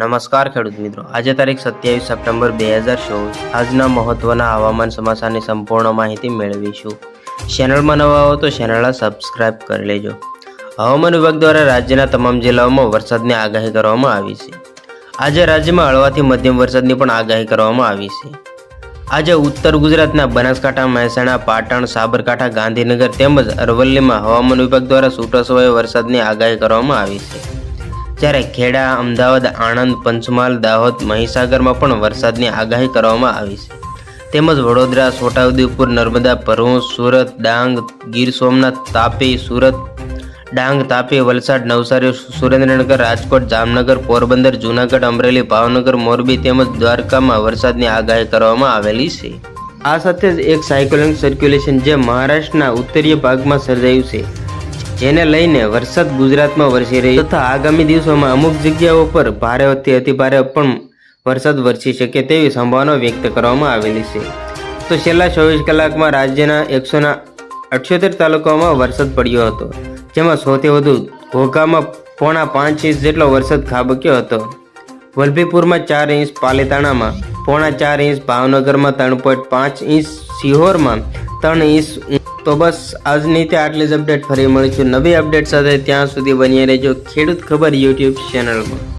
નમસ્કાર ખેડૂત મિત્રો, આજે તારીખ 27 સપ્ટેમ્બર 2024 આજના મહત્વના હવામાન સમાચારની સંપૂર્ણ માહિતી મેળવીશું। ચેનલમાં નવા હો તો ચેનલને સબસ્ક્રાઇબ કરી લેજો। હવામાન વિભાગ દ્વારા રાજ્યના તમામ જિલ્લાઓમાં વરસાદની આગાહી કરવામાં આવી છે। આજે રાજ્યમાં હળવાથી મધ્યમ વરસાદની પણ આગાહી કરવામાં આવી છે। આજે ઉત્તર ગુજરાતના બનાસકાંઠા, મહેસાણા, પાટણ, સાબરકાંઠા, ગાંધીનગર તેમજ અરવલ્લીમાં હવામાન વિભાગ દ્વારા છૂટાછવાયા વરસાદની આગાહી કરવામાં આવી છે। જ્યારે ખેડા, અમદાવાદ, આણંદ, પંચમહાલ, દાહોદ, મહીસાગરમાં પણ વરસાદની આગાહી કરવામાં આવી છે। તેમજ વડોદરા, છોટાઉદેપુર, નર્મદા, ભરૂચ, સુરત, ડાંગ, ગીર સોમનાથ, તાપી, સુરત, ડાંગ, તાપી, વલસાડ, નવસારી, સુરેન્દ્રનગર, રાજકોટ, જામનગર, પોરબંદર, જૂનાગઢ, અમરેલી, ભાવનગર, મોરબી તેમજ દ્વારકામાં વરસાદની આગાહી કરવામાં આવેલી છે। આ સાથે જ એક સાયક્લોનિક સર્ક્યુલેશન જે મહારાષ્ટ્રના ઉત્તરીય ભાગમાં સર્જાયું છે, જેને લઈને વરસાદ ગુજરાતમાં વરસી રહ્યો તથા આગામી દિવસોમાં અમુક જગ્યાઓ પર ભારેથી અતિભારે પણ વરસાદ વરસી શકે તેવી સંભાવના વ્યક્ત કરવામાં આવેલી છે। તો છેલ્લા 24 કલાકમાં રાજ્યના 178 તાલુકાઓમાં વરસાદ પડ્યો હતો, જેમાં સૌથી વધુ ઘોઘામાં 4.5 ઇંચ જેટલો વરસાદ ખાબક્યો હતો। વલભીપુરમાં 4 ઇંચ, પાલીતાણામાં 4.5 ઇંચ, ભાવનગરમાં 3.5 ઇંચ, સિહોરમાં 3 ઇંચ। તો બસ આજની તે આટલી જ અપડેટ, ફરી મળીશું નવી અપડેટ સાથે। ત્યાં સુધી બન્યા રહેજો ખેડૂત ખબર યુટ્યુબ ચેનલમાં।